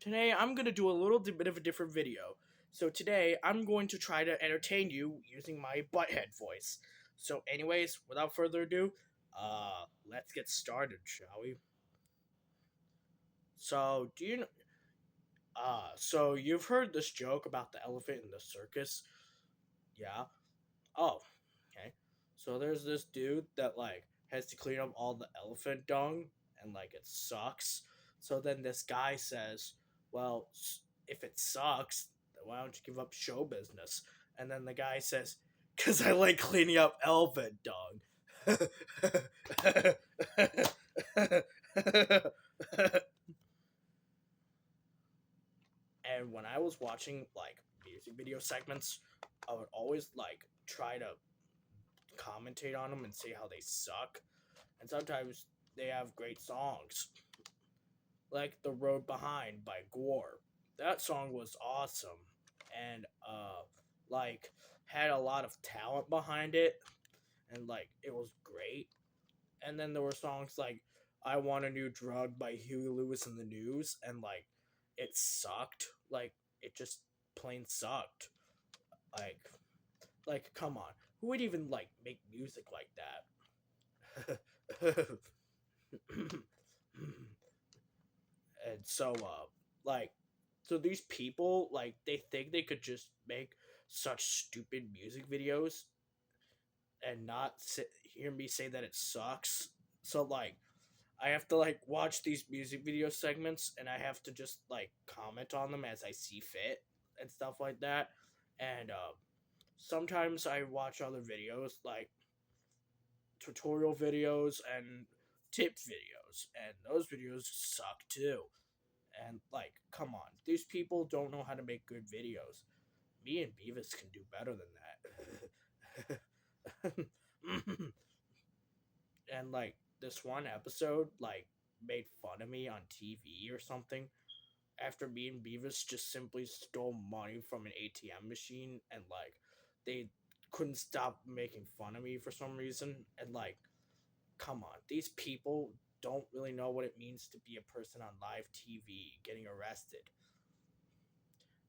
Today I'm going to do a little bit of a different video. So today I'm going to try to entertain you using my butthead voice. So anyways, without further ado, let's get started, shall we? So, so you've heard this joke about the elephant in the circus? Yeah? Oh, okay. So there's this dude that has to clean up all the elephant dung and it sucks. So then this guy says, "Well, if it sucks, then why don't you give up show business?" And then the guy says, "Cuz I like cleaning up elephant dung." And when I was watching music video segments, I would always try to commentate on them and say how they suck. And sometimes they have great songs, like "The Road Behind" by GWAR. That song was awesome, and like had a lot of talent behind it, and it was great. And then there were songs like "I Want a New Drug" by Huey Lewis and the News, and it sucked. It just plain sucked. Like come on, who would even make music like that? And so like so these people they think they could just make such stupid music videos and not hear me say that it sucks. So I have to watch these music video segments, and I have to just comment on them as I see fit and stuff like that. And sometimes I watch other videos like tutorial videos and tip videos, and those videos suck too. And come on, these people don't know how to make good videos. Me and Beavis can do better than that. And this one episode made fun of me on TV or something after me and Beavis just simply stole money from an ATM machine, and they couldn't stop making fun of me for some reason. And come on, these people don't really know what it means to be a person on live TV getting arrested.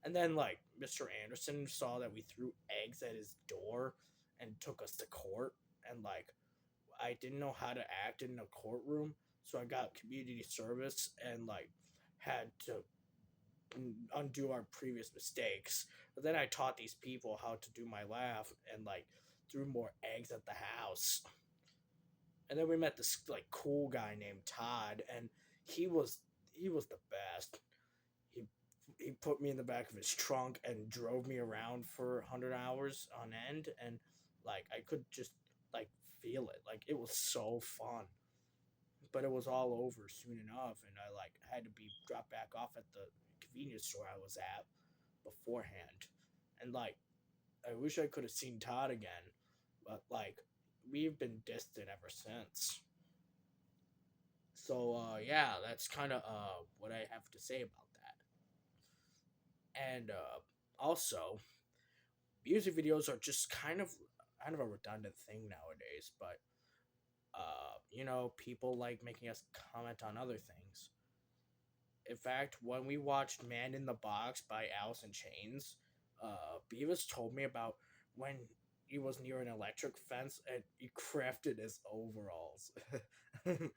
And then Mr. Anderson saw that we threw eggs at his door and took us to court, and I didn't know how to act in a courtroom, so I got community service and had to undo our previous mistakes. But then I taught these people how to do my laugh and threw more eggs at the house. And then we met this cool guy named Todd, and he was the best. He put me in the back of his trunk and drove me around for 100 hours on end, and I could just feel it. It was so fun. But it was all over soon enough, and I had to be dropped back off at the convenience store I was at beforehand. And I wish I could have seen Todd again, but we've been distant ever since. So yeah, that's kind of what I have to say about that. And also, music videos are just kind of a redundant thing nowadays, but people like making us comment on other things. In fact, when we watched Man in the Box by Alice in Chains, Beavis told me about when he was near an electric fence and he crafted his overalls. And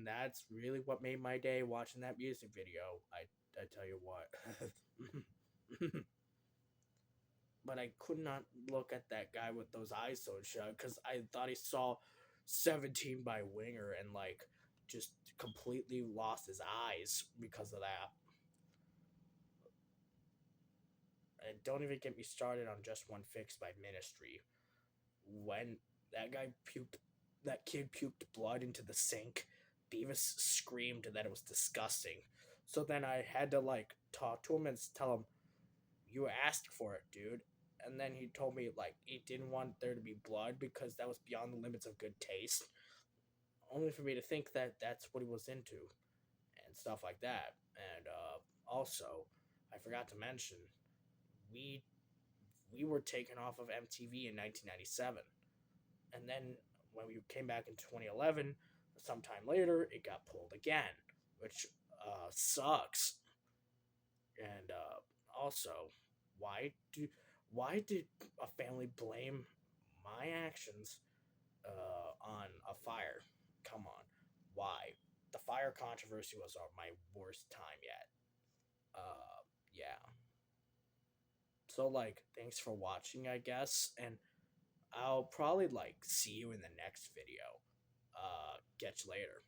that's really what made my day watching that music video. I tell you what. But I could not look at that guy with those eyes so shut because I thought he saw 17 by Winger and just completely lost his eyes because of that. And don't even get me started on Just One Fix by Ministry. When that kid puked blood into the sink, Beavis screamed that it was disgusting. So then I had to talk to him and tell him, "You asked for it, dude." And then he told me he didn't want there to be blood because that was beyond the limits of good taste. Only for me to think that that's what he was into and stuff like that. And also, I forgot to mention, we were taken off of MTV in 1997, and then when we came back in 2011, sometime later, it got pulled again, which sucks. And also, why do why did a family blame my actions on a fire? Come on, why? The fire controversy was my worst time yet. Yeah. So like, thanks for watching, I guess, and I'll probably like see you in the next video. Catch you later.